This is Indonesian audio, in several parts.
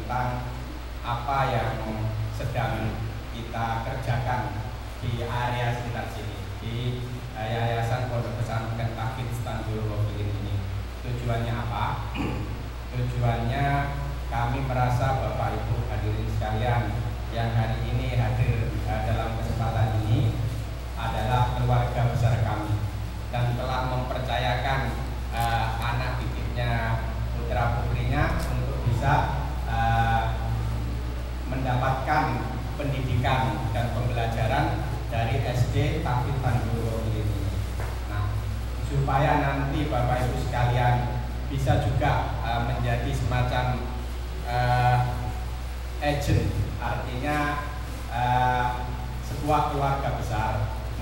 tentang apa yang sedang kita kerjakan di area sekitar sini di Yayasan Pondok Pesantren Tahfidz Tanjul Gofilin ini. Tujuannya apa? Tujuannya kami merasa Bapak Ibu hadirin sekalian yang hari ini hadir dalam kesempatan ini adalah keluarga besar kami dan telah mempercayakan anak didiknya, putra putrinya untuk bisa mendapatkan pendidikan dan pembelajaran dari SD Tahfidz Tanjul Gofilin ini. Nah, supaya nanti Bapak Ibu sekalian bisa juga menjadi semacam agent, artinya sebuah keluarga besar.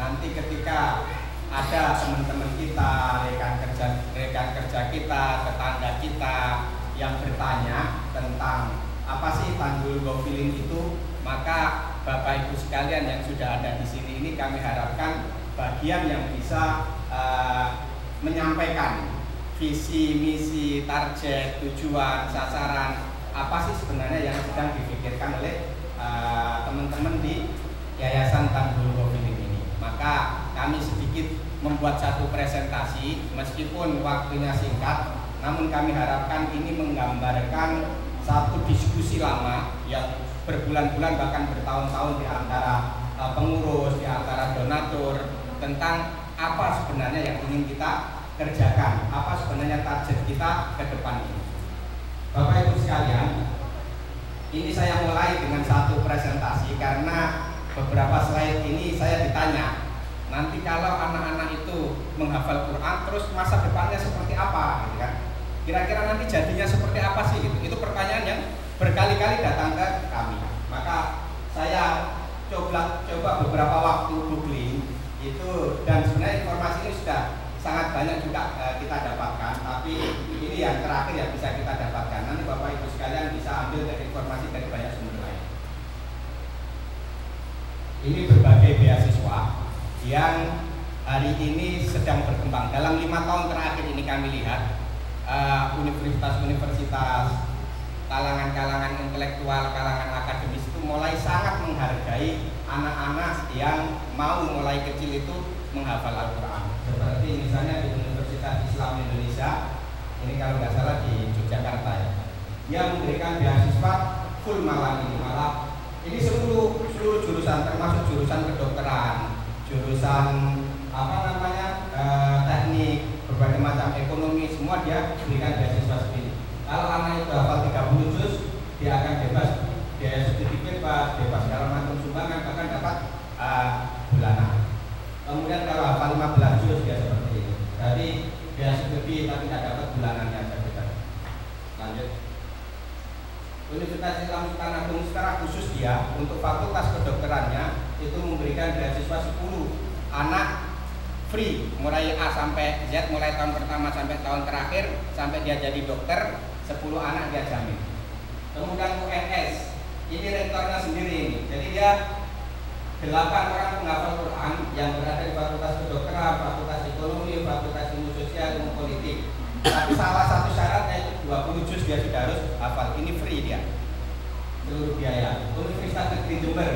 Nanti ketika ada teman-teman kita, rekan kerja kita, tetangga kita yang bertanya tentang apa sih Tanjul Gofilin itu, maka Bapak Ibu sekalian yang sudah ada di sini ini kami harapkan bagian yang bisa menyampaikan visi, misi, target, tujuan, sasaran apa sih sebenarnya yang sedang dipikirkan oleh teman-teman di Yayasan Tanjul Gofilin ini. Maka kami sedikit membuat satu presentasi, meskipun waktunya singkat, namun kami harapkan ini menggambarkan satu diskusi lama yang berbulan-bulan bahkan bertahun-tahun di antara pengurus, di antara donatur tentang apa sebenarnya yang ingin kita kerjakan, apa sebenarnya target kita ke depan ini. Bapak Ibu sekalian, ini saya mulai dengan satu presentasi karena beberapa slide ini saya ditanya, nanti kalau anak-anak itu menghafal Quran terus masa depannya seperti apa gitu kan? Kira-kira nanti jadinya seperti apa sih gitu. Itu pertanyaan yang berkali-kali datang ke kami. Maka saya coba beberapa waktu googling itu, dan sebenarnya informasi ini sudah sangat banyak juga kita dapatkan, tapi ini yang terakhir yang bisa kita dapatkan. Nanti Bapak Ibu sekalian bisa ambil dari informasi dari banyak sumber lain. Ini berbagai beasiswa yang hari ini sedang berkembang. Dalam 5 tahun terakhir ini kami lihat universitas-universitas, kalangan-kalangan intelektual, kalangan akademis itu mulai sangat menghargai anak-anak yang mau mulai kecil itu menghafal Al-Quran. Seperti misalnya di Universitas Islam Indonesia, ini kalau nggak salah di Yogyakarta ya, dia memberikan beasiswa full malam ini, malah ini seluruh jurusan, termasuk jurusan kedokteran, jurusan teknik, berbagai macam ekonomi, semua dia berikan beasiswa seperti ini. Kalau anak itu hafal 30 juz, dia akan bebas biaya studi bebas segala macam sumbangan, bahkan dapat bulanan. Kemudian kalau hafal 15 juz dia seperti ini. Jadi biaya studi tapi tidak dapat bulanannya saja. Lanjut. Universitas Islam Sultan Agung secara khusus dia untuk fakultas kedokterannya itu memberikan beasiswa 10 anak free mulai A sampai Z, mulai tahun pertama sampai tahun terakhir, sampai dia jadi dokter, 10 anak dia jamin. Kemudian UNS, ini rektornya sendiri ini. Jadi dia 8 orang penghafal Quran yang berada di fakultas kedokteran, fakultas ekonomi, fakultas ilmu sosial, ilmu politik. Tapi salah satu syaratnya itu 20 juz dia sudah harus hafal. Ini free dia, seluruh biaya. Universitas Negeri Jember,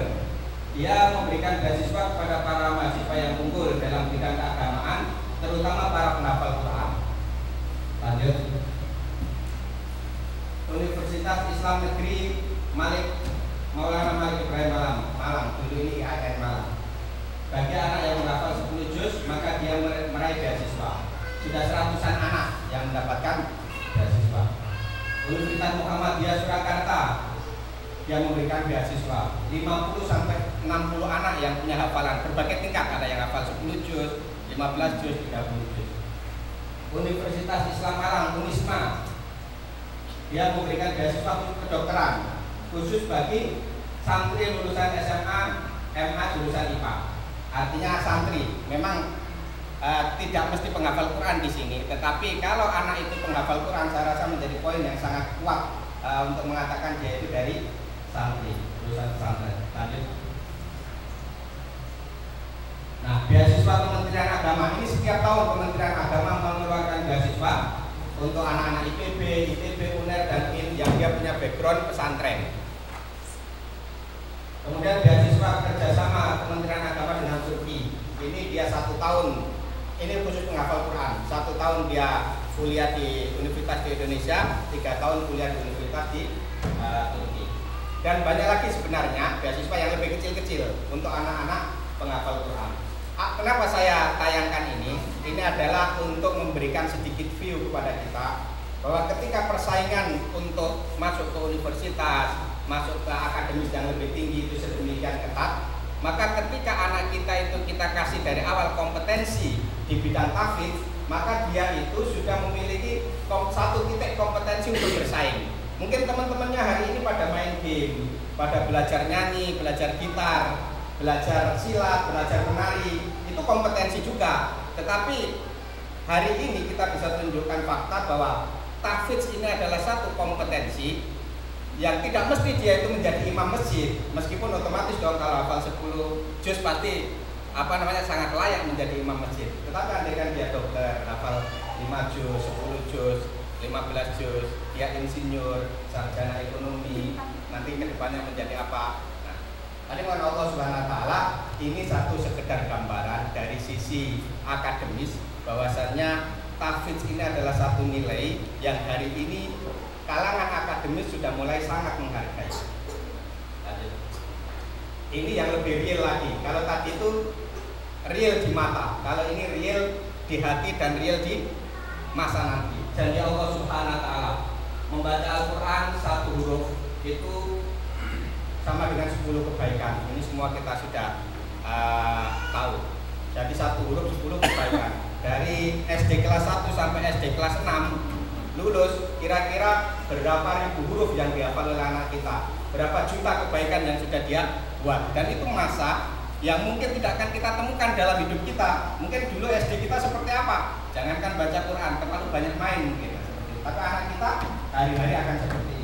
dia memberikan beasiswa kepada para mahasiswa yang unggul dalam bidang keagamaan, terutama para penghafal Quran. Lanjut. Universitas Islam Negeri Maulana Malik Ibrahim Malang, dulu ini IAIN Malang. Bagi anak yang menghafal 10 juz, maka dia meraih beasiswa. Sudah 100-an anak yang mendapatkan beasiswa. Universitas Muhammadiyah Surakarta, dia memberikan beasiswa 50 sampai 60 anak yang punya hafalan berbagai tingkat, ada yang hafal 10 juz, 15 juz, 30 juz. Universitas Islam Malang, Unisma, dia memberikan beasiswa kedokteran khusus bagi santri lulusan SMA, MA jurusan IPA. Artinya santri memang tidak mesti penghafal Quran di sini, tetapi kalau anak itu penghafal Quran, saya rasa menjadi poin yang sangat kuat untuk mengatakan dia itu dari santri, lulusan pesantren. Lanjut. Nah, beasiswa Kementerian Agama ini setiap tahun Kementerian Agama mengeluarkan beasiswa untuk anak-anak IPB, ITB, UNER dan IN yang dia punya background pesantren. Kemudian beasiswa kerjasama Kementerian Agama dengan Turki. Ini dia 1 tahun. Ini khusus penghafal Quran. 1 tahun dia kuliah di Universitas di Indonesia, 3 tahun kuliah di Universitas di Turki. Dan banyak lagi sebenarnya beasiswa yang lebih kecil-kecil untuk anak-anak penghafal Quran. Kenapa saya tayangkan ini? Ini adalah untuk memberikan sedikit view kepada kita bahwa ketika persaingan untuk masuk ke universitas, masuk ke akademis yang lebih tinggi itu sedemikian ketat, maka ketika anak kita itu kita kasih dari awal kompetensi di bidang tahfidz, maka dia itu sudah memiliki satu titik kompetensi untuk bersaing. Mungkin teman-temannya hari ini pada main game, pada belajar nyanyi, belajar gitar, belajar silat, belajar menari, itu kompetensi juga. Tetapi hari ini kita bisa tunjukkan fakta bahwa tahfidz ini adalah satu kompetensi yang tidak mesti dia itu menjadi imam masjid, meskipun otomatis dong kalau hafal 10 juz pasti sangat layak menjadi imam masjid. Tetapi andaikan dia dokter, hafal 5 juz, 10 juz, 15 juz, dia insinyur, sarjana ekonomi, nanti kedepannya menjadi apa? Nah, tadi mohon Allah Subhanahu Wa Taala, ini satu sekedar gambaran dari sisi akademis bahwasannya tahfidz ini adalah satu nilai yang hari ini kalangan akademis sudah mulai sangat menghargai. Ini yang lebih real lagi. Kalau tadi itu real di mata, kalau ini real di hati dan real di masa nanti. Janji Allah Subhanahu Wa Taala, membaca Al-Quran 1 huruf itu sama dengan 10 kebaikan. Ini semua kita sudah tahu. Jadi 1 huruf 10 kebaikan. Dari SD kelas 1 sampai SD kelas 6 lulus, kira-kira berapa ribu huruf yang dihafal oleh anak kita, berapa juta kebaikan yang sudah dia buat. Dan itu masa yang mungkin tidak akan kita temukan dalam hidup kita. Mungkin dulu SD kita seperti apa, jangankan baca Quran, terlalu banyak main mungkin. Tapi anak kita hari-hari akan seperti